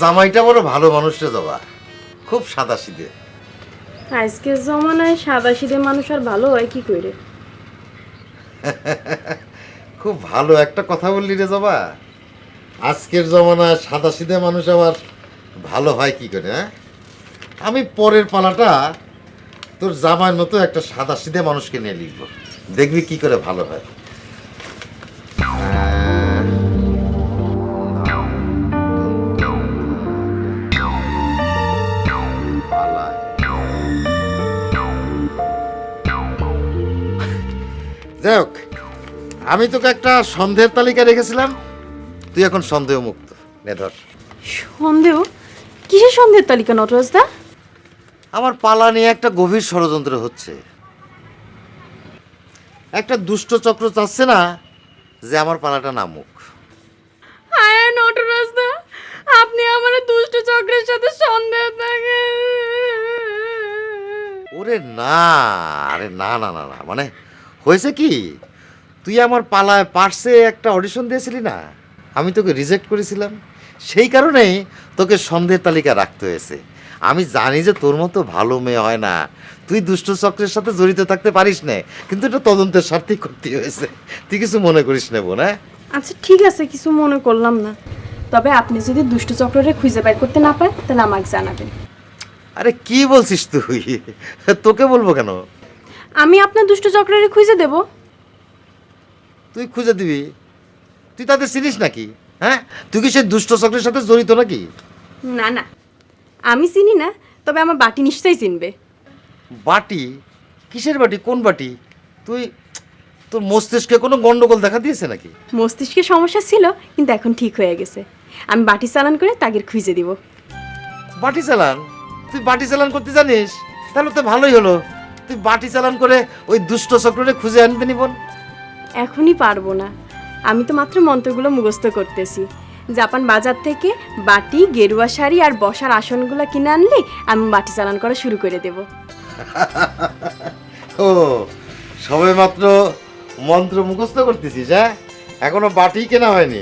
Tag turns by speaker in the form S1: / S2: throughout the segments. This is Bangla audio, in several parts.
S1: জামাইটা বড় ভালো মানুষটা জবা, খুব সাদাসিধে।
S2: আজকের জমানায় সাদাসিধে মানুষ আর ভালো হয় কি করে?
S1: খুব ভালো একটা কথা বললি রে জবা। আজকের জমানায় সাদাসিধে মানুষ আবার ভালো হয় কি করে? হ্যাঁ, আমি পরের পালাটা তোর জামাইয়ের মতো একটা সাদাসিধে মানুষকে নিয়ে লিখবো, দেখবি কি করে ভালো হয়। যাই হোক, আমি তোকে একটা সন্দেহের তালিকা রেখেছিলাম, তুই এখন সন্দেহ মুক্ত। নে ধর।
S2: সন্দেহ? কিসের সন্দেহের তালিকা নটরাজ দা?
S1: আমার পালা নিয়ে একটা গভীর ষড়যন্ত্র হচ্ছে। একটা দুষ্ট চক্র চাচ্ছে না যে আমার পালাটা নামুক।
S2: আয় নটরাজ দা, আপনি আমার দুষ্ট চক্রের সাথে সন্দেহ থাকে।
S1: ওরে না, আরে না না না না, মানে হয়েছে কি, তুই আমার পালায় পার্সে একটা অডিশন দিয়েছিলি না, আমি তোকে রিজেক্ট করেছিলাম, সেই কারণেই তোকে সন্দেহের তালিকা রাখতে হয়েছে। আমি জানি যে তোর মতো ভালো মেয়ে হয় না, তুই দুষ্ট চক্রের সাথে জড়িত থাকতে পারিস না, কিন্তু এটা তদন্তের স্বার্থেই করতে হয়েছে। তুই কিছু মনে করিস না বোন। হ্যাঁ
S2: আচ্ছা ঠিক আছে, কিছু মনে করলাম না। তবে আপনি যদি দুষ্ট চক্ররে খুঁজে বের করতে না পারেন তাহলে আমাকে জানাবেন।
S1: আরে কি বলছিস তুই, তোকে বলবো কেন?
S2: আমি আপনার দুষ্ট চক্ররে খুঁজে দেব।
S1: তুই খুঁজে দিবি? তুই তাদের চিনিস নাকি? হ্যাঁ, তুই কি সেই দুষ্ট চক্রের সাথে জড়িত নাকি?
S2: না না, আমি চিনি না, তবে আমার বাটি নিশ্চয়ই চিনবে।
S1: বাটি? কিসের বাটি, কোন বাটি? তুই, তোর মস্তিষ্কে কোনো গন্ডগোল দেখা দিয়েছে নাকি?
S2: মস্তিষ্কে সমস্যা ছিল, কিন্তু এখন ঠিক হয়ে গেছে। আমি বাটি চালান করে তাগের খুঁজে দিব।
S1: বাটি চালান? তুই বাটি চালান করতে জানিস? তাহলে তো ভালোই হলো, তুই বাটি চালান করে ওই দুষ্ট চক্ররে খুঁজে আনবি নি বোন।
S2: এখনই পারবো না, আমি তো মাত্র মন্ত্রগুলো মুখস্থ করতেছি। জাপান বাজার থেকে বাটি, গেরুয়া শাড়ি আর বসার আসনগুলো কিনে আনলে আমি বাটি চালান করা শুরু করে দেব।
S1: ও, সবে মাত্র মন্ত্র মুখস্থ করতেছিস? হ্যাঁ, এখনো বাটি কেনা হয়নি।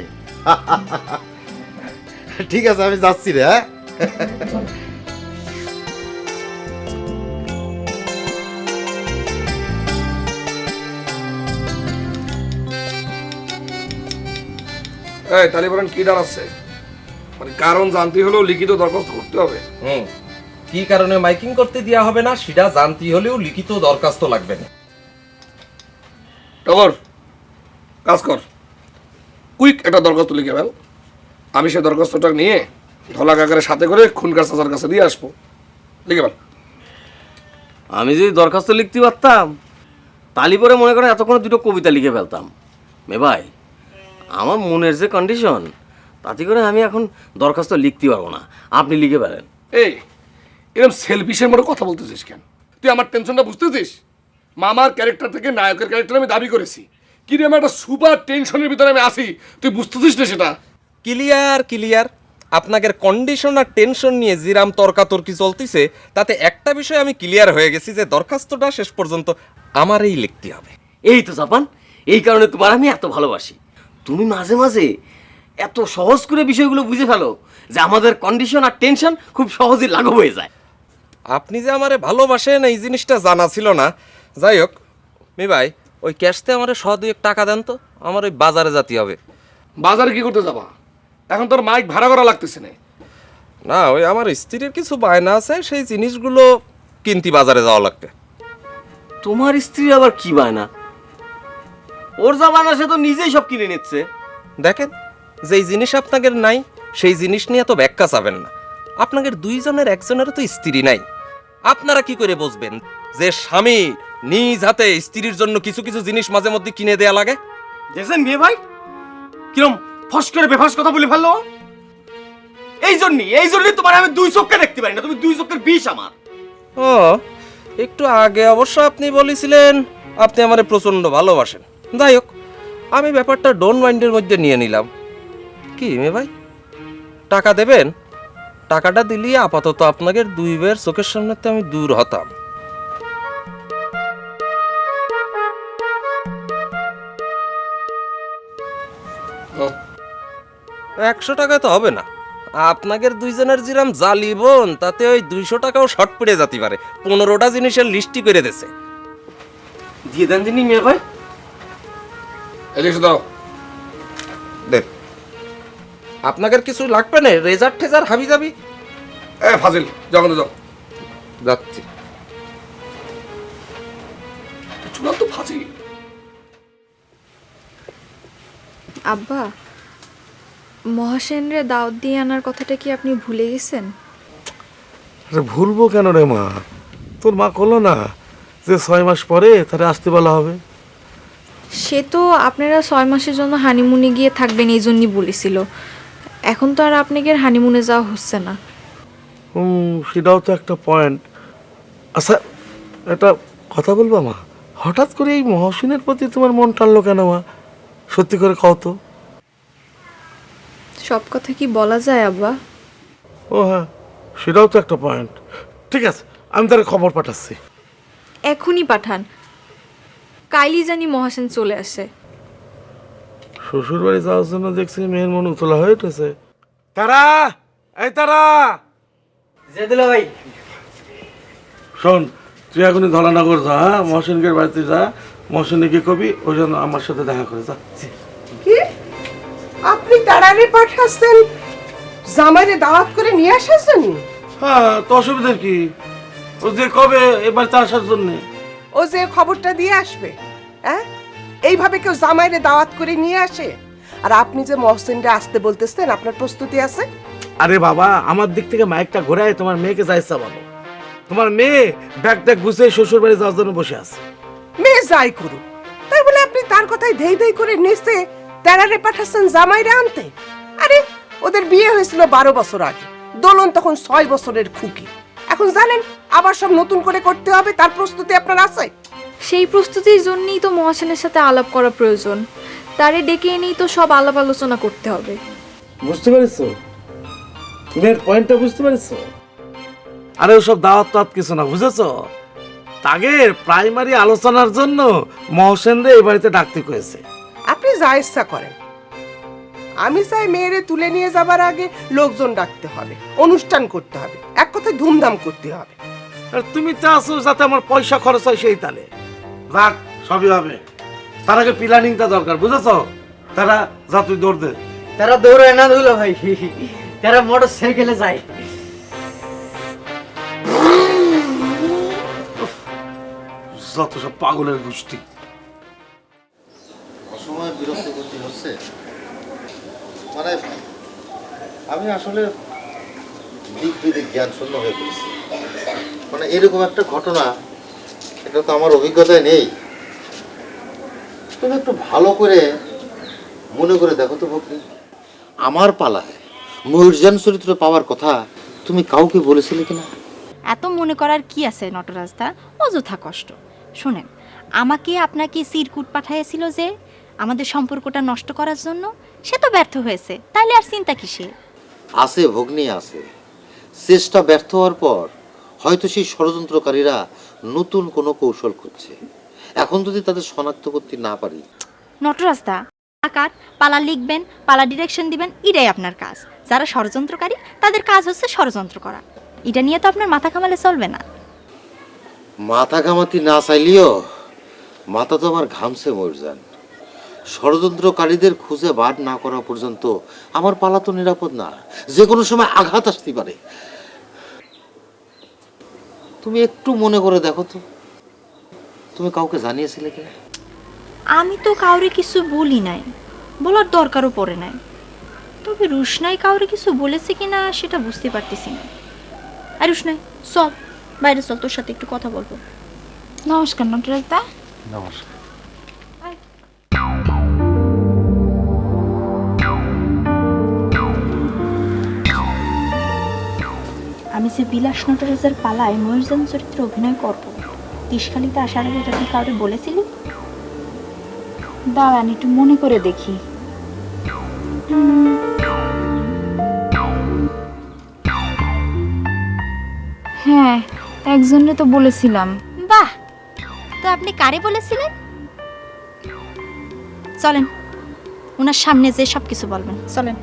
S1: ঠিক আছে, আমি যাচ্ছি রে। হ্যাঁ
S3: এই তালিবান কি দাঁড়াচ্ছে? মানে কারণ জানতে হলেও লিখিত দরখাস্ত করতে হবে।
S4: কি কারণে মাইকিং করতে দেওয়া হবে না সেটা জানতে হলেও লিখিত দরখাস্ত লাগবে না।
S3: টগর, কাজ কর, কুইক একটা দরখাস্ত লিখে ফেল। আমি সেই দরখাস্তটা নিয়ে ধলা কাকারের সাথে করে খুনকার চাচার কাছে দিয়ে আসবো। লিখে ফেল।
S5: আমি যদি দরখাস্ত লিখতে পারতাম তালি পরে মনে করেন এতক্ষণে দুটো কবিতা লিখে ফেলতাম। মে ভাই, আমার মনের যে কন্ডিশন, তাতে করে আমি এখন দরখাস্ত লিখতে পারবো না, আপনি লিখে ফেলেন।
S3: এই এরকম সেলফিশের মতো কথা বলতেছিস কেন? তুই আমার টেনশনটা বুঝতেছিস? মামার ক্যারেক্টার থেকে নায়কের ক্যারেক্টার আমি দাবি করেছি, কি রে, আমার একটা সুপার টেনশনের ভিতরে আমি আসি, তুই বুঝতেছিস না সেটা?
S4: ক্লিয়ার ক্লিয়ার, আপনাদের কন্ডিশন আর টেনশন নিয়ে জিরাম তর্কাতর্কি চলতিছে, তাতে একটা বিষয় আমি ক্লিয়ার হয়ে গেছি যে দরখাস্তটা শেষ পর্যন্ত আমারই লিখতে হবে।
S5: এই তো জাপান, এই কারণে তোমার আমি এত ভালোবাসি। তুমি মাঝে মাঝে এত সহজ করে বিষয়গুলো বুঝে ফেলো যে আমাদের কন্ডিশন আর টেনশন খুব সহজেই লাঘব হয়ে যায়।
S4: আপনি যে আমারে ভালোবাসেন এই জিনিসটা জানা ছিল না। যাই হোক মি ভাই, ওই ক্যাশতে আমারে 100-2 টাকা দেন তো, আমার ওই বাজারে যেতে হবে।
S3: বাজারে কি করতে যাবা? এখন তোর মাইক ভাড়া করা লাগতেছে না।
S4: না, ওই আমার স্ত্রীর কিছু বায়না আছে, সেই জিনিসগুলো কিনতে বাজারে যাওয়া লাগবে।
S5: তোমার স্ত্রী আবার কি বায়না? ওর যা বায়না সে তো নিজেই সব কিনে নিচ্ছে।
S4: দেখেন, যেই জিনিস আপনাদের নাই সেই জিনিস নিয়ে তো ব্যাখ্যা চাবেন না। আপনাদের দুইজনের একজনেরও তো স্ত্রী নাই, আপনারা কি করে বুঝবেন যে স্বামী নিজ হাতে স্ত্রীর জন্য কিছু কিছু জিনিস মাঝে মধ্যে কিনে দেয়া লাগে?
S5: দেখছেন মেয়ে ভাই কিরম ফস করে বেফাস কথা বলে ফেললো। এই জন্যই তোমার আমি দুই চোখকে দেখতে পারি না, তুমি দুই চোখের বিষ আমার।
S4: ও, একটু আগে অবশ্য আপনি বলেছিলেন আপনি আমারে প্রচন্ড ভালোবাসেন। যাই হোক, আমি ব্যাপারটা ডোন্ট মাইন্ডের মধ্যে নিয়ে নিলাম। কি মে ভাই, টাকা দেবেন? টাকাটা দিলে আপাতত আপনাদের দুই বের চোখের সামনেতে আমি দূর হতাম।
S3: হুম।
S4: 100 টাকায় তো হবে না, আপনাদের দুইজনের জিরাম জালি বোন, তাতে ওই 200 টাকাও শর্ট পড়ে যেতে পারে। 15টা জিনিসের লিস্টই করে দিছে।
S5: দিয়ে দেন যিনি মেয়ে ভাই।
S3: এদিকে এসে দাও।
S4: দেখ, আপনাদের কিছু লাগবে না? রেজার ঠেজার হাবি যাবি?
S3: ফাজিল যাও যাও।
S4: যাচ্ছি।
S3: চূড়ান্ত ফাজিল।
S6: আব্বা, মহাসেনরে দাওয়াত দিয়ে আনার কথাটা কি আপনি ভুলে গেছেন?
S7: আরে ভুলবো কেন রে মা, তোর মা করলো না যে 6 মাস পরে তারা আসতে বলা হবে।
S6: সে তো আপনারা 6 মাসের জন্য হানিমুনে গিয়ে থাকবেন এই জন্যই বলেছিল। এখন তো আর আপনাদের হানিমুনে যাওয়া হচ্ছে না।
S7: সেটাও তো একটা পয়েন্ট। আচ্ছা, একটা কথা বলবা মা, হঠাৎ করে এই মহসিনের প্রতি তোমার মন টানলো কেন মা? সত্যি করে কও তো।
S6: সব কথা কি বলা যায় আব্বা?
S7: ও হ্যাঁ, সেটাও তো একটা পয়েন্ট। ঠিক আছে, আমি তার খবর পাঠাচ্ছি।
S6: এখনই পাঠান, কাইলি জানি মহাসেন চলে আসে।
S7: শ্বশুর বাড়ি যাওয়ার জন্য দেখছি মেয়ের মন উতলা হয়ে উঠেছে। তারা, এই তারা,
S5: ভাই
S7: শোন, তুই এখনই ধলানগর যা, হ্যাঁ? মহসিনকে বাড়িতে যা, মহসিনকে কবি ওই জন্য আমার সাথে দেখা করে যা।
S8: কি আপনি তাড়াতাড়ি পাঠাচ্ছেন জামাইরে দাওয়াত করে নিয়ে আসার জন্য?
S7: হ্যাঁ, তো অসুবিধার কি? ও যে কবে এবার তা আসার জন্যে।
S8: ও যে খবরটা দিয়ে আসবে, হ্যাঁ? এইভাবে কেউ জামাইরে দাওয়াত করে নিয়ে আসে? আর আপনি যে মহসিনরে আসতে বলতেছেন, আপনার প্রস্তুতি আছে?
S7: আরে বাবা, আমার দিক থেকে মাইকটা ঘোরায় তোমার মেয়েকে যাইছা বলো। তোমার মেয়ে ব্যাগ ট্যাগ গুছিয়ে শ্বশুর বাড়ি যাওয়ার জন্য বসে আছে।
S8: মেয়ে যাই করুক, তাই বলে আপনি তার কথায় ধেই ধেই করে নেচে তাড়াতাড়ি পাঠাচ্ছেন জামাইরে আনতে? আরে ওদের বিয়ে হয়েছিল 12 বছর আগে, দোলন তখন 6 বছরের খুকি। এখন জানেন আবার সব নতুন করে করতে হবে, তার প্রস্তুতি আপনার আছে?
S6: সেই প্রস্তুতির জন্যই তো মহাসেনের সাথে আলাপ করা প্রয়োজন। তারে ডেকে এনেই তো সব আলাপ আলোচনা করতে হবে।
S7: বুঝতে পেরেছো? মেয়ের পয়েন্টটা বুঝতে পেরেছো? আরে ওসব দাওয়াত টাওয়াত কিছু না, বুঝেছো? তাগের প্রাইমারি আলোচনার জন্য মহসেনরে এই বাড়িতে ডাকতে কয়েছে।
S8: আপনি যা ইচ্ছা করেন, আমি চাই মেয়েরে তুলে নিয়ে যাবার আগে লোকজন ডাকতে হবে, অনুষ্ঠান করতে হবে, এক কথায় ধুমধাম করতে হবে।
S7: আর তুমি চাচ্ছো যাতে আমার পয়সা খরচ হয় সেই তালে। রাখ, সবই হবে, তার আগে প্ল্যানিংটা দরকার, বুঝেছো? তারা যা, তুই দৌড় দে।
S9: তারা দৌড়ায় না দুলা ভাই, তারা মোটর সাইকেলে যায়।
S7: যত সব পাগলের গোষ্ঠী।
S1: অসময়ে বিরক্ত করতে হচ্ছে, মানে আমি আসলে দিক বিদিক জ্ঞান শূন্য হয়ে পড়েছি। মানে এরকম একটা ঘটনা, এটা তো আমার অভিজ্ঞতায় নেই। তুমি একটু ভালো করে মনে করে দেখো তো ভক্তি, আমার পালায় ময়ূরজান চরিত্র পাওয়ার কথা তুমি কাউকে বলেছিলে কিনা?
S10: এত মনে করার কি আছে নটরাজদা, অযথা কষ্ট। শোনেন, আমাকে আপনাকে সিরকুট পাঠাইছিল যে আমাদের সম্পর্কটা নষ্ট করার জন্য, সে তো ব্যর্থ হয়েছে, তাইলে আর চিন্তা কিসে?
S1: আছে ভগ্নী, আছে। চেষ্টা ব্যর্থ হওয়ার পর হয়তো সেই ষড়যন্ত্রকারীরা নতুন কোনো কৌশল করছে। এখন যদি তাদের শনাক্ত করতে না পারি।
S10: নটরাজদা, আকার পালা লিখবেন, পালা ডিরেকশন দিবেন, এটাই আপনার কাজ। যারা ষড়যন্ত্রকারী তাদের কাজ হচ্ছে ষড়যন্ত্র করা। এটা নিয়ে তো আপনার মাথা ঘামালে চলবে না।
S1: মাথা ঘামাতি না চাইলেও মাথা তো আমার ঘামছে ময়ূরজান। ষড়যন্ত্রকারীদের খুঁজে বার না করা পর্যন্ত আমার পালা তো নিরাপদ না, যে কোনো সময় আঘাত আসতে পারে। তুমি একটু মনে করে দেখো তো, তুমি কাউকে জানিয়েছিলে কিনা?
S10: আমি তো কাউরে কিছু বলি নাই, বলার দরকারও পড়ে নাই। তবে রুশনাই কাউরে কিছু বলেছে কিনা সেটা বুঝতে পারতেছি না। আর রুশনাই, চল বাইরে চল, তোর সাথে একটু কথা বলবো। নমস্কার নটরাজদা।
S7: নমস্কার।
S10: আমি যে বিলাস নটরাজের পালায় ময়ূরজান চরিত্রে অভিনয় করবো, তিসখালিতে আসার আগে এটা তুই কাউরে বলেছিলি? দাঁড়ান একটু মনে করে দেখি।
S6: হ্যাঁ, একজনে তো বলেছিলাম।
S10: বাহ, তো আপনি কারে বলেছিলেন? চলেন, ওনার সামনে যে সব কিছু বলবেন, চলেন।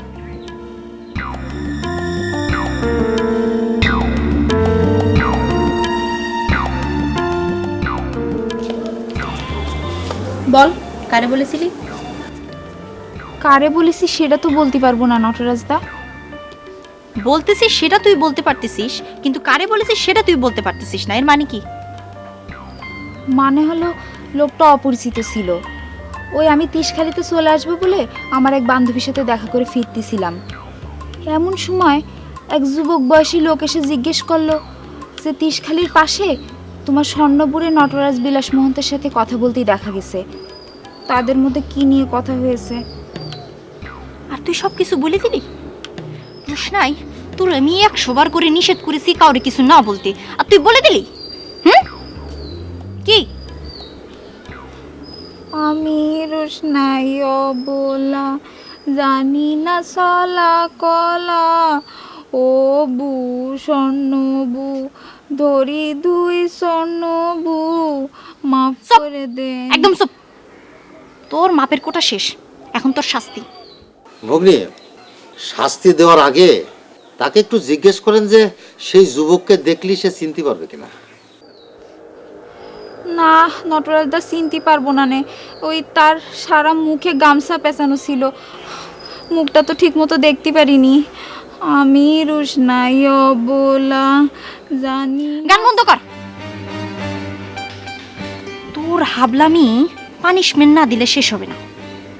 S10: বল, কারে বলেছিলি?
S6: কারে বলেছি সেটা তো বলতে পারবো না নটরাজ দা।
S10: বলতেছিস সেটা তুই বলতে পারতেছিস, কিন্তু কারে বলেছিস সেটা তুই বলতে পারতেছিস না। এর মানে কি?
S6: মানে হলো লোকটা অপরিচিত ছিল। ওই আমি তিশখালিতে চলে আসবো বলে আমার এক বান্ধবীর সাথে দেখা করে ফিরতেছিলাম। এমন সময় এক যুবক বয়সী লোক এসে জিজ্ঞেস করলো যে তিশখালির পাশে তোমার স্বর্ণপুরে নটরাজ বিলাস মহন্তের সাথে কথা বলতেই দেখা গেছে। তাদের মধ্যে কি নিয়ে কথা হয়েছে।
S10: আর তুই সব কিছু বলে দিলি? রুশনাই, তোর আমি 100 বার করে নিষেধ করেছি কাউরে কিছু না বলতে, আর তুই বলে দিলি? হুম, কি?
S6: আমি রোশনাই অবলা, জানি না চলা কলা, ও বু স্বর্ণ বু, ধরি দুই স্বর্ণ বু, মাফ
S10: চুপ!
S6: করে দে।
S10: একদম চুপ! তোর মাপের কোটা শেষ, এখন তোর শাস্তি।
S1: ভগ্নী, শাস্তি দেওয়ার আগে তাকে একটু জিজ্ঞেস করেন যে সেই যুবককে দেখলি সে চিনতে পারবে কিনা।
S6: না নটরাজদা চিনতে পারবো না নে, ওই তার সারা মুখে গামছা পেঁচানো ছিল, মুখটা তো ঠিক মতো দেখতে পারিনি। আমি রোশনাই অবলা, জানি
S10: গান বন্ধ কর। তোর হাবলামি পানিশমেন্ট না দিলে শেষ হবে না।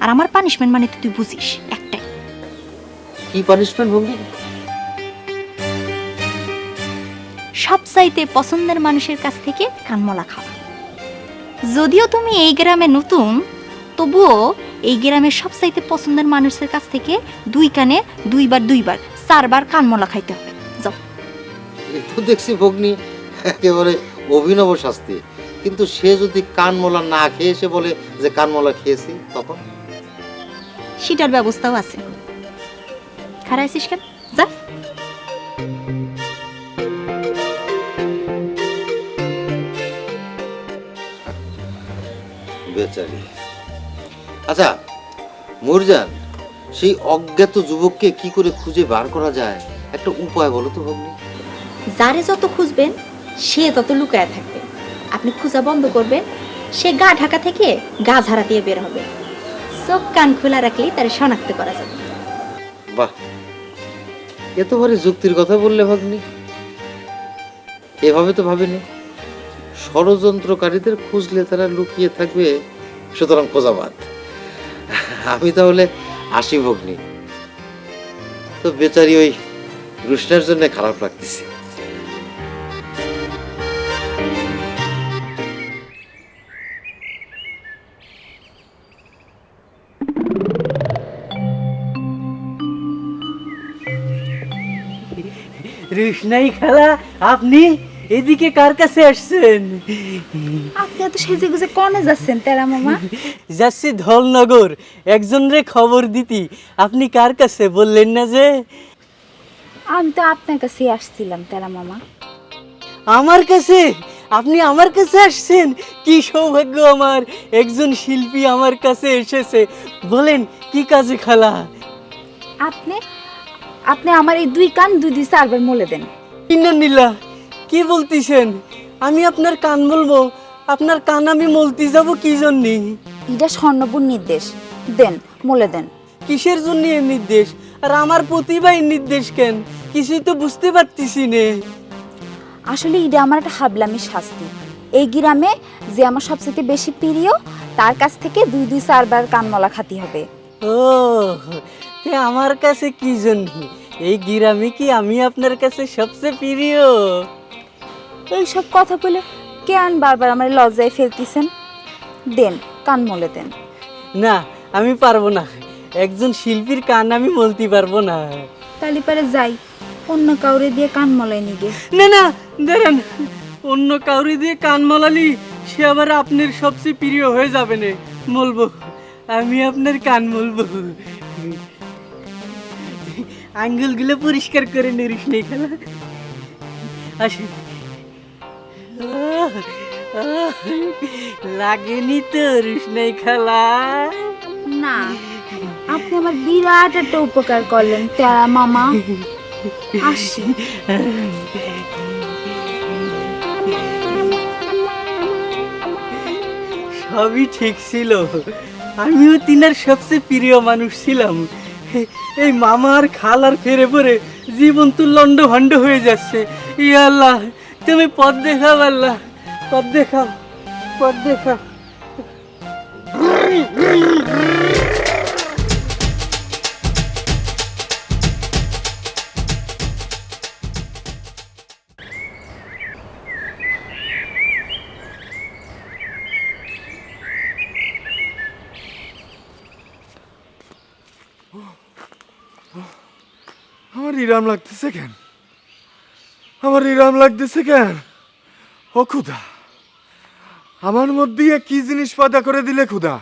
S10: আর আমার পানিশমেন্ট মানে তো তুই বুঝিস, একটাই।
S1: কি পানিশমেন্ট ভগ্নী?
S10: সবচাইতে পছন্দের মানুষের কাছ থেকে কানমলা খাওয়া। যদিও তুমি এই গ্রামে নতুন, তবুও এই গ্রামের সবচাইতে পছন্দের মানুষের কাছ থেকে 2 কানে 2বার 4বার কানমলা খাইতে হবে। যাও।
S1: এ তো দেখছি ভগ্নী একেবারে অভিনব শাস্তি, কিন্তু সে যদি কানমলা না খেয়ে সে বলে যে কানমলা খেয়েছি, তখন?
S10: সেটার ব্যবস্থাও আছে। খারাইছিস কেন? যা।
S1: বেচারি। আচ্ছা মুরজান, সেই অজ্ঞাত যুবককে কি করে খুঁজে বার করা যায়, একটা উপায় বলো তো ভগ্নী।
S10: যারে যত খুঁজবেন সে তত লুকায় থাকবে। আপনি খোঁজা বন্ধ করবেন, সে গা ঢাকা থেকে গা ঝাড়া দিয়ে বের হবে। চোখ কান খোলা রাখলেই তার শনাক্ত করা যাবে।
S1: বাহ, এত ভারী যুক্তির কথা বললে ভগ্নী, এভাবে তো ভাবিনি। ষড়যন্ত্রকারীদের খুঁজলে তারা লুকিয়ে থাকবে, সুতরাং খোঁজা বাদ। আমি তাহলে আসি ভগ্নী। তো বেচারি ওই রুশনার জন্য খারাপ লাগতেছে।
S9: রুশনাই খালা, আপনি এদিকে কার কাছে আসছেন?
S6: আপনি এত সেজে গুজে কনে যাচ্ছেন তেরা মামা?
S9: যাচ্ছি ধলনগর, একজনরে খবর দিতি। আপনি কার কাছে বললেন না যে?
S6: আমি তো আপনার কাছে আসছিলাম তেরা মামা।
S9: আমার কাছে? আপনি আমার কাছে আসছেন? কি সৌভাগ্য আমার, একজন শিল্পী আমার কাছে এসেছে। বলেন কি কাজে খালা?
S6: আপনি আপনি আমার এই 2 কান 2 দিছে আরবার মলে দেন।
S9: নীলা, কি বলতিছেন? আমি আপনার কান বলবো? আপনার কান আমি মলতে যাব কি জন্যে?
S6: এটা স্বর্ণপুর নির্দেশ, দেন মলে দেন।
S9: কিসের জন্য এই নির্দেশ? আর আমার প্রতিভা এই নির্দেশ কেন? কিছুই তো বুঝতে পারতেছি নে।
S6: আসলে এটা আমার একটা হাবলামি শাস্তি। এই গ্রামে যে আমার সবচেয়ে বেশি প্রিয় তার কাছ থেকে 2-4 বার কানমলা খাতি হবে।
S9: ও, তে আমার কাছে কি জন্য? এই গ্রামে কি আমি আপনার কাছে সবচেয়ে প্রিয়?
S6: এইসব কথা বলে কেন বারবার আমার লজ্জায় ফেলতেছেন? দেন কান মলে দেন।
S9: না, আমি পারবো না। একজন শিল্পীর কান আমি বলতে পারবো না।
S6: তালি পারে যাই অন্য কাউরে দিয়ে কান মলাই নিগে।
S9: না না, দাঁড়ান। অন্য কাউরি দিয়ে কান মলালি সে আবার আপনার সবচেয়ে প্রিয় হয়ে যাবে না। বলবো আমি আপনার কান বলবো। আঙ্গুলগুলো পরিষ্কার করে নিরিস নেই খেলা। আসেন। লাগেনি তো রুশনাই খালা?
S6: না, আপনি আমার বিরাট একটা উপকার করলেন তেরা মামা। আসি।
S9: সবই ঠিক ছিল, আমিও তিনার সবচেয়ে প্রিয় মানুষ ছিলাম। এই মামার খাল আর ফেরে পরে জীবন তো লন্ড ভন্ড হয়ে যাচ্ছে। ইয়া আল্লাহ, তুমি পথ দেখাও আল্লাহ, পথ দেখাও, পথ দেখাও।
S11: আমার ইরাম লাগতেছে কেন? আমার ইরাম লাগতেছে কেন? ও খুদা, আমার মধ্যে কি জিনিস পয়দা করে দিলে খুদা?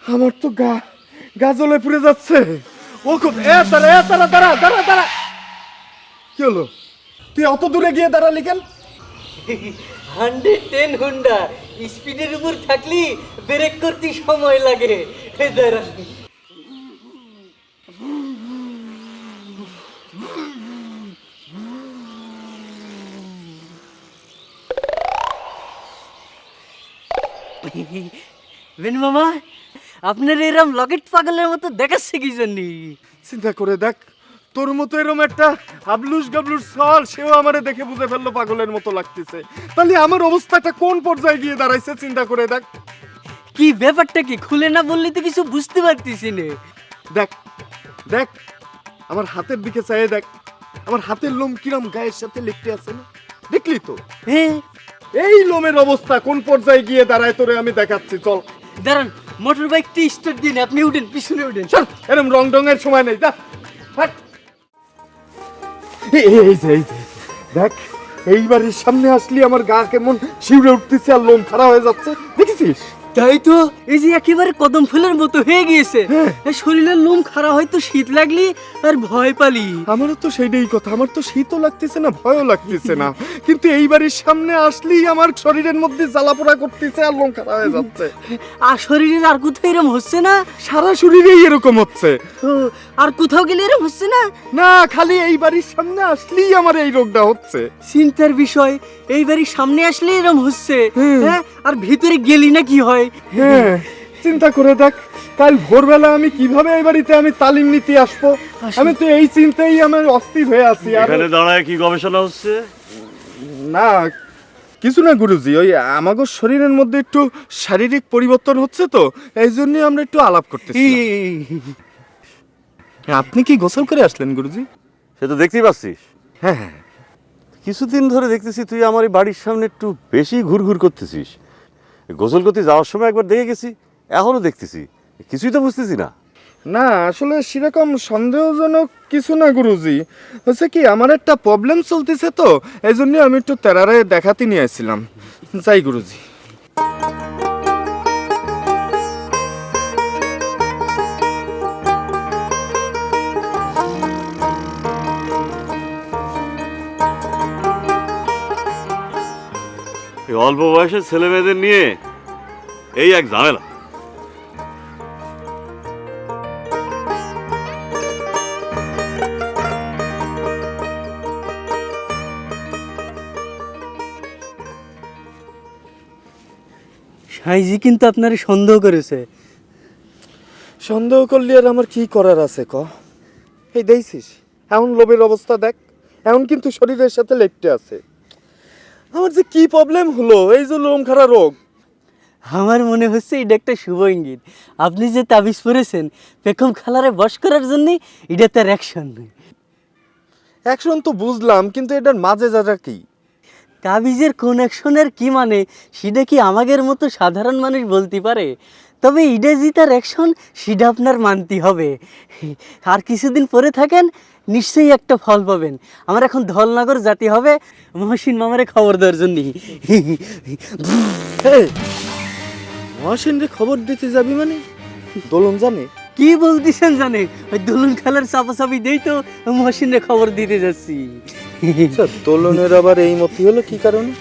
S11: আমার তো গা জ্বলে পুড়ে যাচ্ছে। ও খুদা, দাঁড়া। কি হলো? তুই অত দূরে গিয়ে দাঁড়ালি কেন?
S9: 110 হুন্ডা স্পিডের উপর থাকলি ব্রেক করতে সময় লাগে। দাঁড়া। বেন মামা, আপনার এরম লকেট পাগলের মতো দেখাচ্ছে কি জন্য?
S11: চিন্তা করে দেখ, তোর মতো এরম একটা হাবলুস গাবলুস সল, সেও আমারে দেখে বুঝে ফেললো পাগলের মতো লাগতেছে। তাহলে আমার অবস্থাটা কোন পর্যায়ে গিয়ে দাঁড়াইছে চিন্তা করে দেখ।
S9: কি ব্যাপারটা কি খুলে না বললে তো কিছু বুঝতে পারতেছি না।
S11: দেখ দেখ, আমার হাতের দিকে চাইয়ে দেখ, আমার হাতের লোম কিরম গায়ের সাথে লেপটে আছে না? দেখলি তো?
S9: হ্যাঁ,
S11: এই লোমের অবস্থা কোন পর্যায়ে গিয়ে দাঁড়ায় তোরে আমি দেখাচ্ছি, চল।
S9: দাঁড়ান, মোটর বাইকটি স্টার্ট দিন, আপনি উঠেন, পিছনে উঠেন।
S11: চল, এরম রং ডঙের সময় নেই, যা হাট। এই যে দেখ, এইবারের সামনে আসলি আমার গা কেমন শিউরে উঠতেছে আর লোম খারাপ হয়ে যাচ্ছে, দেখেছিস?
S9: তাই তো, এই যে একেবারে কদম ফুলের মতো হয়ে গিয়েছে। শরীরের লোম খারাপ, হয়তো শীত লাগলি আর ভয় পালি।
S11: আমারও তো সেইটাই কথা, আমার তো শীতও লাগতেছে না, ভয়ও লাগতেছে না, কিন্তু এইবারের সামনে আসলেই আমার শরীরের মধ্যে জ্বালাপোড়া করতেছে আর লোম খারাপ হয়ে যাচ্ছে।
S9: আর শরীরে আর কোথাও এরম হচ্ছে না?
S11: সারা শরীরেই এরকম হচ্ছে।
S9: ও, আর কোথাও গেলে এরম হচ্ছে না?
S11: না, খালি এই বাড়ির সামনে আসলেই আমার এই রোগটা হচ্ছে।
S9: চিন্তার বিষয়, এই বাড়ির সামনে আসলে এরম হচ্ছে। হ্যাঁ, আর ভিতরে গেলি না কি হয়?
S11: হ্যাঁ, চিন্তা করে দেখ, কাল ভোরবেলা আমি কিভাবে এই বাড়িতে আমি তালিম নিতে আসবো, আমি তো এই চিন্তাই আমার অস্থির হয়ে আছি। আর
S5: এখানে দাঁড়ায় কি গবেষণা হচ্ছে?
S11: না কিছু না গুরুজি, ওই আমাগো শরীরের মধ্যে একটু শারীরিক পরিবর্তন হচ্ছে তো, এই জন্যই আমরা একটু আলাপ করতেছি। আপনি কি গোসল করে আসলেন গুরুজি?
S12: সে তো দেখতেই পাচ্ছিস।
S11: হ্যাঁ,
S12: কিছুদিন ধরে দেখতেছি তুই আমার এই বাড়ির সামনে একটু বেশি ঘুরঘুর করতেছিস। গোসল করতে যাওয়ার সময় একবার দেখে গেছি, এখনো দেখতেছি, কিছুই তো বুঝতেছি না।
S11: না আসলে সেরকম সন্দেহজনক কিছু না গুরুজি, হচ্ছে কি আমার একটা প্রবলেম চলতেছে তো, এই জন্য আমি একটু তেরারে দেখাতে নিয়ে আসছিলাম। যাই গুরুজি।
S12: এই অল্প বয়সের ছেলে মেয়েদের নিয়ে এই এক ঝামেলা।
S9: সাইজি কিন্তু আপনার সন্দেহ করেছে।
S11: সন্দেহ করলি আর আমার কি করার আছে ক? এই দেখছিস এমন লোভের অবস্থা দেখ, এমন কিন্তু শরীরের সাথে লেপটে আছে। আমার যে কি প্রবলেম হলো, এই যে লোম খাড়া রোগ।
S9: আমার মনে হচ্ছে এটা একটা শুভ ইঙ্গিত। আপনি যে তাবিজ পরেছেন পেখম খালারে বশ করার জন্য, এটা তার অ্যাকশন।
S11: অ্যাকশন তো বুঝলাম, কিন্তু এটার মাঝে যারা কি?
S9: তাবিজের কোন অ্যাকশনের কি মানে সেটা কি আমাদের মতো সাধারণ মানুষ বলতে পারে? তবে এটা যে তার অ্যাকশন সেটা আপনার মানতে হবে। আর কিছুদিন পরে থাকেন, নিশ্চয়ই একটা ফল পাবেন। আমার এখন ধলনগর যেতে হবে মহসিন মামারে খবর দেওয়ার জন্য।
S11: মহাসেনরে খবর দিতে যাবি মানে? দোলন জানে?
S9: কি বলতেছেন জানে? ওই দোলন খালার চাপাচাপি দেই তো মহসিনরে খবর দিতে যাচ্ছি।
S11: দোলনের আবার এই মতি হলো কি কারণে?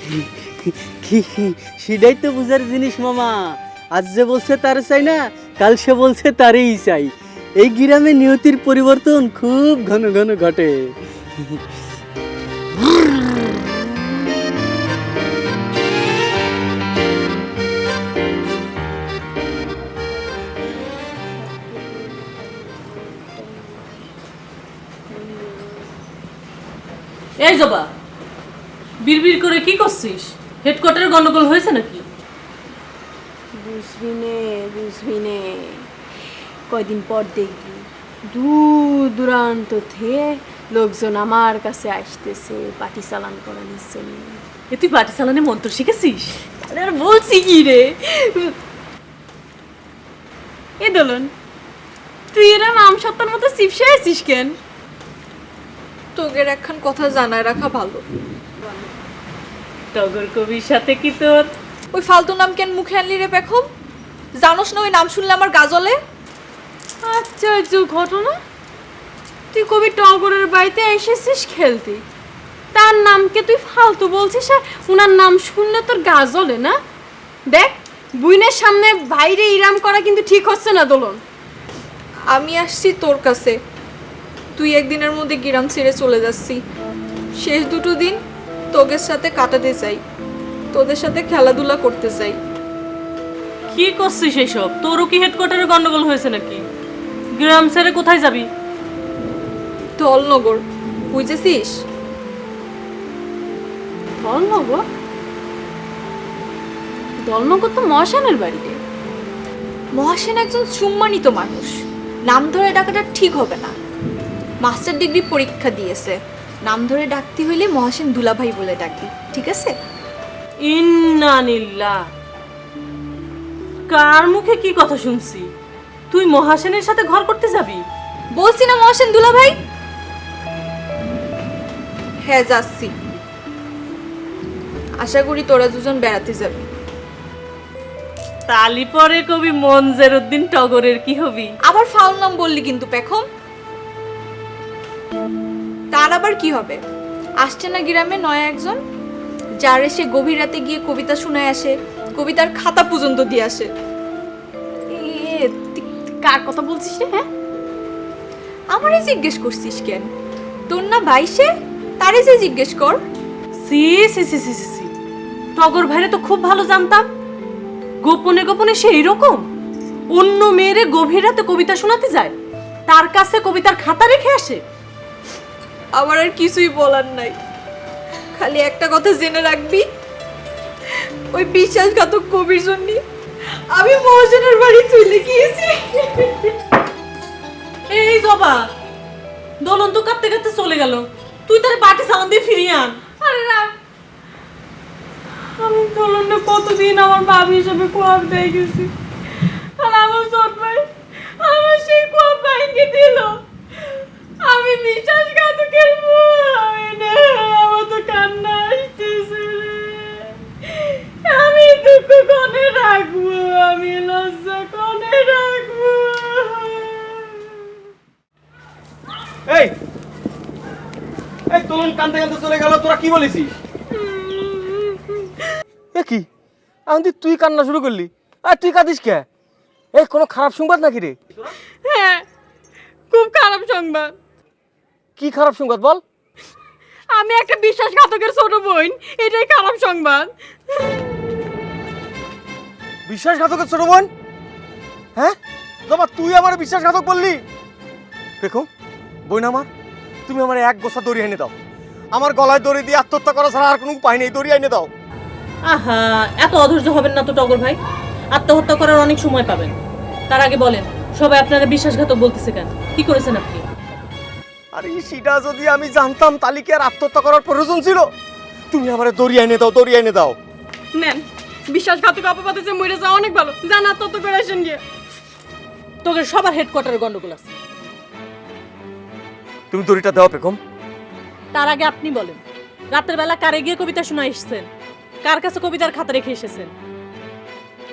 S9: সেটাই তো বুঝার জিনিস মামা। আজ যে বলছে তার চাই না, কাল সে বলছে তারই চাই। এই গ্রামে নিয়তির পরিবর্তন খুব ঘন ঘন ঘটে।
S13: এই জবা, বিড়বিড় করে কি করছিস? হেডকোয়ার্টারে গন্ডগোল হয়েছে নাকি?
S2: বুঝবি নে কয়দিন পর দেখবি দূর দূরান্ত থেকে লোকজন আমার কাছে আসতেছে পাটি চালান করানোর জন্য।
S13: এ তুই পাটি চালানে মন্ত্র শিখেছিস? আরে আর বলছি কি রে,
S2: এ দোলন, তুই এরম আমসত্তার মতো চিপসে আছিস কেন?
S10: তোগের একখান কথা জানায় রাখা ভালো।
S13: টগর কবির সাথে কি তোর?
S10: ওই ফালতু নাম কেন মুখে আনলি রে পেখম? জানোস না ওই নাম শুনলে আমার গাজলে?
S2: আশ্চর্য ঘটনা, তুই কবি টগরের বাড়িতে এসেছিস খেলতে, তার নামকে তুই ফালতু বলছিস আর ওনার নাম শুনলে তোর গা জ্বলে না? দেখ, বুইনের সামনে বাইরে ইরাম করা কিন্তু ঠিক হচ্ছে না দোলন।
S10: আমি আসছি তোর কাছে, তুই একদিনের মধ্যে গিরাম ছেড়ে চলে যাচ্ছি। শেষ দুটো দিন তোদের সাথে কাটাতে চাই, তোদের সাথে খেলাধুলা করতে চাই।
S13: কি করছিস এসব? তোরও কি হেডকোয়ার্টারে গন্ডগোল হয়েছে নাকি? গ্রাম ছেড়ে কোথায় যাবি?
S10: ধলনগর, বুঝেছিস?
S2: দলনগর? দলনগর তো মহাশানের বাড়িতে।
S10: মহাসেন একজন সম্মানিত মানুষ, নাম ধরে ডাকাটা ঠিক হবে না। মাস্টার ডিগ্রি পরীক্ষা দিয়েছে, নাম ধরে ডাকতে হইলে মহাসেন দুলাভাই বলে ডাকবি, ঠিক আছে?
S13: ইন্নানিল্লাহ, কার মুখে কি কথা শুনছি? তুই মহাসেনের সাথে ঘর করতে যাবি?
S10: বলছি না মহাসেন দুলাভাই। হ্যাঁ যাচ্ছি, আশা করি তোরা দুজন বেড়াতে যাবি।
S13: তালি পরে কবি মনজের উদ্দিন টগরের কি হবি?
S10: আবার ফাউল নাম বললি কিন্তু পেখম। তার আবার কি হবে? আসছে না গ্রামে নয়া একজন, যার এসে গভীর রাতে গিয়ে কবিতা শোনায় আসে, কবিতার খাতা পর্যন্ত দিয়ে আসে।
S2: তুই কার কথা বলছিস রে? হ্যাঁ,
S10: আমারই জিজ্ঞেস করছিস কেন? তোর না ভাইসে, তারই যে জিজ্ঞেস কর।
S13: সি সি সি সি সি, টগর ভাইরে তো খুব ভালো জানতাম। গোপনে গোপনে সে এইরকম অন্য মেয়েরে গভীর রাতে কবিতা শোনাতে যায়, তার কাছে কবিতার খাতা রেখে আসে।
S10: আমার আর কিছুই বলার নাই, খালি একটা কথা জেনে রাখবি, ওই বিশ্বাসঘাতক কবির জন্য আমি মহাজনের বাড়ি চলে গিয়েছি।
S13: এই জবা, দোলন তো কাঁদতে কাঁদতে চলে গেল, তুই তার বাটি সালান দিয়ে ফিরিয়ে আন।
S2: আরে না, আমি দোলনে কতদিন আমার ভাবি হিসেবে কোয়াব দিয়ে গেছি, আর আমার ছোট ভাই আমার সেই কোয়াব ভাঙিয়ে দিল। আমি বিশ্বাসঘাতকের ভয় না, আমার তো কান্না আসতেছে রে। আমি দুঃখ কোনে রাখবো, আমি লজ্জা কোনে রাখবো?
S7: এই এই তোলন কান্দতে কান্দতে চলে গেল, তোরা কি বলেছিস? এ কি আমি তুই কান্না শুরু করলি, আর তুই কাঁদিস কে? এই কোনো খারাপ সংবাদ নাকি রে?
S2: হ্যাঁ, খুব খারাপ সংবাদ।
S7: কি খারাপ সংবাদ বল?
S2: আমি একটা বিশ্বাসঘাতকের ছোট বোন, এটাই খারাপ সংবাদ।
S7: বিশ্বাসঘাতকের ছোট বোন? হ্যাঁ বাবা, তুই আমার বিশ্বাসঘাতক বললি? দেখো বোন আমার, তুমি আমার এক গোছা দড়ি এনে দাও, আমার গলায় দড়ি দিয়ে আত্মহত্যা করা ছাড়া আর কোনো উপায় নেই, দড়ি এনে দাও।
S13: আহা, এত অধৈর্য হবেন না তো টগর ভাই, আত্মহত্যা করার অনেক সময় পাবেন। তার আগে বলেন, সবাই আপনারা বিশ্বাসঘাতক বলতেছে কেন? কি করেছেন আপনি?
S7: আরে সেটা যদি আমি জানতাম তাহলে কি আর আত্মহত্যা করার প্রয়োজন ছিল? তুমি আমার দড়ি এনে দাও, দড়ি এনে দাও।
S2: নেন, বিশ্বাসঘাতক অপবাদে যে মরে যাওয়া অনেক ভালো, জানা তত করে আসেন গিয়ে।
S13: তোদের সবার হেডকোয়ার্টারে গন্ডগোল আছে।
S7: তুমি দড়িটা দাও পেকম।
S13: তার আগে আপনি বলেন, রাতের বেলা কারে গিয়ে কবিতা শোনা এসেছেন? কার কাছে কবিতার খাতা রেখে এসেছেন?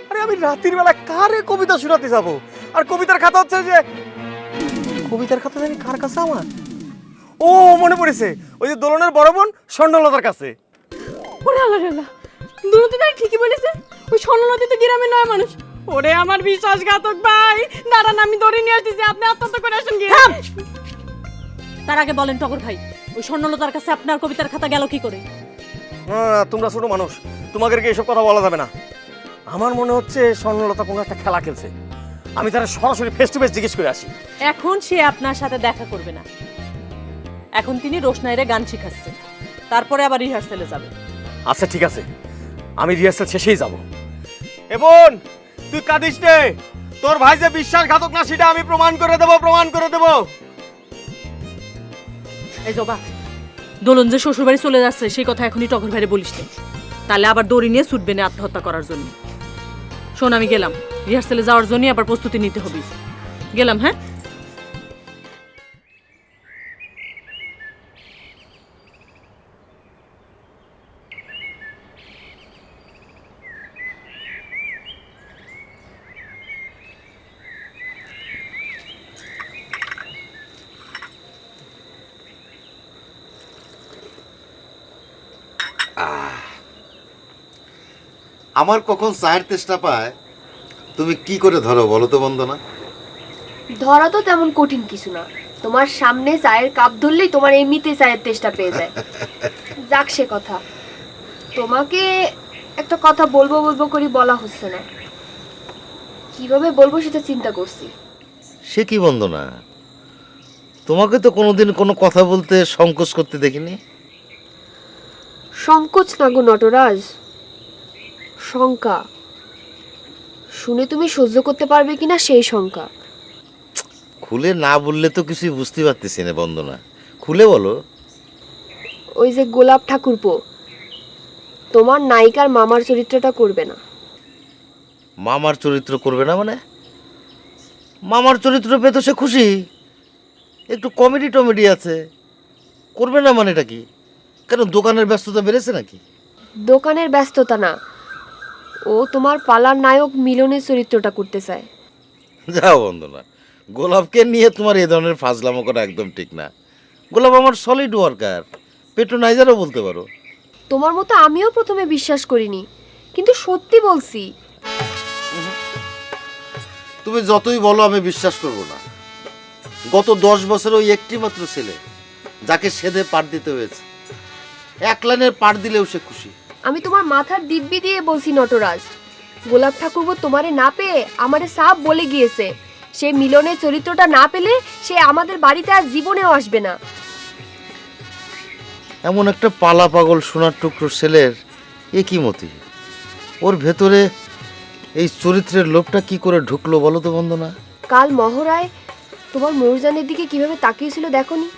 S7: আরে আমি রাতের বেলা কারে কবিতা শোনাতে যাব? আর কবিতার খাতা হচ্ছে যে, কবিতার খাতা জানি কার কাছে আমার? ও মনে পড়েছে, ওই যে দোলনের বড় বোন স্বর্ণলতার কাছে।
S2: ওরে আল্লাহ আল্লাহ, দুরুতি তাই ঠিকই বলেছে, ওই স্বর্ণলতা তো গ্রামে নয় মানুষ। ওরে আমার বিশ্বাসঘাতক ভাই, দাঁড়ান আমি দড়ি নিয়ে আসতেছি, আপনি আত্মহত্যা করে আসেন গিয়ে।
S13: তার আগে বলেন টগর ভাই, ওই স্বর্ণলতার কাছে আপনার কবিতার খাতা গেল কি করে?
S7: তোমরা ছোট মানুষ, তোমাদেরকে এসব কথা বলা যাবে না। আমার মনে হচ্ছে স্বর্ণলতা কোনো একটা খেলা খেলছে, আমি তারা সরাসরি ফেস টু ফেস জিজ্ঞেস করে আসি।
S13: এখন সে আপনার সাথে দেখা করবে না, এখন তিনি রোশনাইরে গান শিখাচ্ছে। তারপরে আবার রিহার্সেলে যাবে।
S5: আচ্ছা ঠিক আছে, আমি রিহার্সাল শেষেই যাব।
S11: এমন তুই কাঁদিস নে, তোর ভাই যে বিশ্বাসঘাতক না সেটা আমি প্রমাণ করে দেব।
S13: এই জবা, দোলন যে শ্বশুর বাড়ি চলে যাচ্ছে সেই কথা এখনই টগর ভাইরে বলিস না, তাহলে আবার দড়ি নিয়ে ছুটবে না আত্মহত্যা করার জন্য। শোন, আমি গেলাম, রিহার্সেলে যাওয়ার জন্য আবার প্রস্তুতি নিতে হবে। গেলাম, হ্যাঁ।
S1: আমার কখন চায়ের তেষ্টা পায় তুমি কি করে ধরো বলো তো বন্দনা?
S2: ধরা তো তেমন কঠিন কিছু না, তোমার সামনে চায়ের কাপ ধরলেই তোমার এমনিতে চায়ের তেষ্টা পেয়ে যায়। যাক সে কথা, তোমাকে একটা কথা বলবো করি বলা হচ্ছে না, কিভাবে বলবো সেটা চিন্তা করছি।
S1: সে কি বন্দনা, তোমাকে তো কোনোদিন কোনো কথা বলতে সংকোচ করতে দেখিনি।
S2: সংকোচ না গো নটরাজ, শঙ্কা। শুনে তুমি সহ্য করতে পারবে কিনা সেই শঙ্কা।
S1: খুলে না বললে তো কিছুই বুঝতে পারতেছি না বন্দনা, খুলে বলো।
S2: ওই যে গোলাপ ঠাকুরপো তোমার নায়িকার মামার চরিত্রটা করবে না।
S1: মামার চরিত্র করবে না মানে? মামার চরিত্র পেয়ে তো সে খুশি, একটু কমেডি টমেডি আছে, করবে না মানে এটা কি? কেন দোকানের ব্যস্ততা বেড়েছে নাকি?
S2: দোকানের ব্যস্ততা না, ও তোমার পালার নায়ক মিলনের চরিত্রটা করতে চায়।
S1: যাও বন্দনা, গোলাপকে নিয়ে তোমার এই ধরনের ফাজলামো করা একদম ঠিক না। গোলাপ আমার সলিড ওয়ার্কার, পেট্রোনাইজারও বলতে পারো।
S2: তোমার মতো আমিও প্রথমে বিশ্বাস করিনি, কিন্তু সত্যি বলছি।
S1: তুমি যতই বলো আমি বিশ্বাস করব না। গত 10 বছরে ওই একটি মাত্র ছেলে যাকে সেধে পার দিতে হয়েছে, এক লাইনের পার দিলেও সে খুশি।
S2: আমি তোমার মাথার দিব্যি দিয়ে বলছি নটরাজ, গোলাপ ঠাকুরপো তোমারে না পেয়ে আমারে সাপ বলে গিয়েছে, সে মিলনের চরিত্রটা না পেলে সে আমাদের বাড়িতে আর জীবনেও আসবে না।
S1: এমন একটা পালা পাগল সোনার টুকরো ছেলের এ কি মতি, ওর ভেতরে এই চরিত্রের লোভটা কি করে ঢুকলো বলো তো বন্দনা?
S2: কাল মহড়ায় তোমার ময়ূরজানের দিকে কিভাবে তাকিয়েছিল দেখোনি?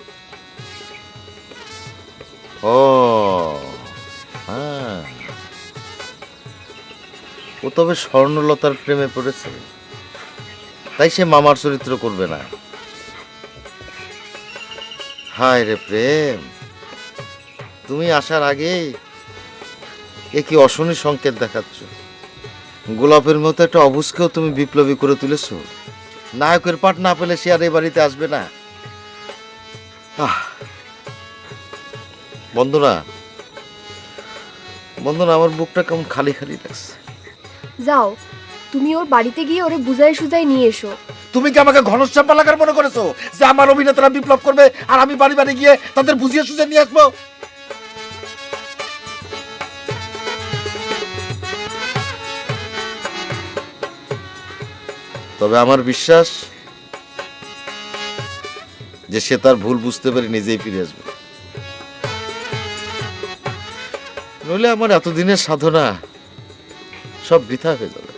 S1: ও হ্যাঁ, ও তবে স্বর্ণলতার প্রেমে পড়েছে, তাই সে মামার চরিত্র করবে না। হায় রে প্রেম, তুমি আসার আগেই এ কি অশনি সংকেত দেখাচ্ছ। গোলাপের মতো একটা অবুজকেও তুমি বিপ্লবী করে তুলেছ। নায়কের পাঠ না পেলে সে আর এ বাড়িতে আসবে না। বন্ধুরা বন্ধুরা, আমার বুকটা কেমন খালি খালি লাগছে।
S2: যাও, তুমি ওর বাড়িতে গিয়ে ওরে বুঝাই সুজাই নিয়ে এসো।
S3: তুমি কি আমাকে ঘনশ্যাম পালাকার মনে করেছো যে আমার অভিনেতারা বিপ্লব করবে আর আমি বাড়ি বাড়ি গিয়ে তাদের বুঝিয়ে সুঝে নিয়ে আসবো?
S1: তবে আমার বিশ্বাস যে সে তার ভুল বুঝতে পেরে নিজেই ফিরে আসবে, নইলে আমার এতদিনের সাধনা সব বৃথা হয়ে যাবে।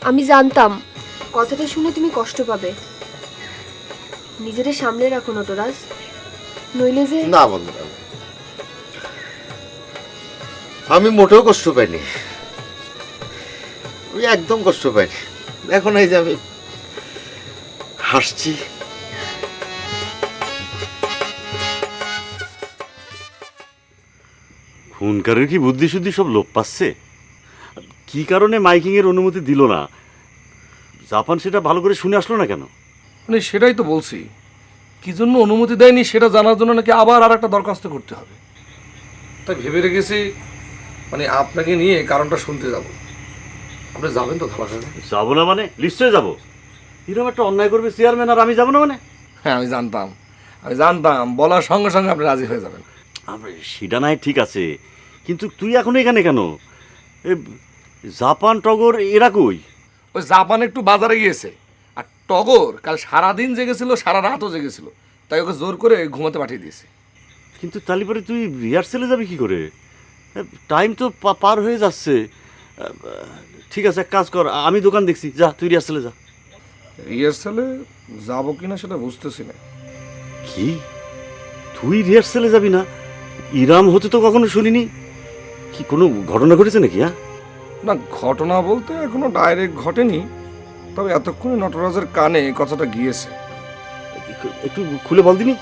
S2: আমি জানতাম কথাটা শুনে তুমি কষ্ট পাবে, নিজেরে সামলে রাখো নটরাজ, নইলে যে।
S1: না বন্ধুরা, আমি মোটেও কষ্ট পাইনি, আমি একদম কষ্ট পাইনি। এখন এই যে আমি হাসছি।
S12: খুনকারের কি বুদ্ধি শুদ্ধি সব লোপ পাচ্ছে? কি কারণে মাইকিং এর অনুমতি দিল না? জাপান সেটা ভালো করে শুনে আসলো না কেন?
S3: মানে সেটাই তো বলছি, কি জন্য অনুমতি দেয়নি সেটা জানার জন্য নাকি আবার আর একটা দরখাস্ত করতে হবে। তাই ভেবে রেখেছি মানে আপনাকে নিয়ে কারণটা শুনতে যাব। আপনি যাবেন তো খাবার খাবে?
S12: যাবো না মানে? নিশ্চয়ই যাবো। এরকম একটা অন্যায় করবে চেয়ারম্যান আর আমি যাবো না মানে?
S3: হ্যাঁ আমি জানতাম বলার সঙ্গে সঙ্গে আপনি রাজি হয়ে যাবেন।
S12: সেটা নাই ঠিক আছে, কিন্তু তুই এখন এখানে কেন? জাপান টগর এরা কই?
S3: ওই জাপান একটু বাজারে গিয়েছে, আর টগর কাল সারাদিন জেগেছিল, সারা রাতও জেগেছিল, তাই ওকে জোর করে ঘুমাতে পাঠিয়ে দিয়েছে।
S12: কিন্তু তালি পরে তুই রিহার্সেলে যাবি কি করে? টাইম তো পার হয়ে যাচ্ছে। ঠিক আছে, এক কাজ কর, আমি দোকান দেখছি, যা তুই রিহার্সেলে যা।
S3: রিহার্সালে যাবো কিনা সেটা বুঝতেছি না।
S12: কি, তুই রিহার্সেলে যাবি না? ইরাম হতে তো কখনো শুনিনি। কি কোনো ঘটনা ঘটেছে নাকি? হ্যাঁ,
S3: না ঘটনা বলতে এখনো ডাইরেক্ট ঘটেনি, তবে এতক্ষণে নটরাজের কানে কথাটা গিয়েছে।
S12: একটু খুলে বল দিনি।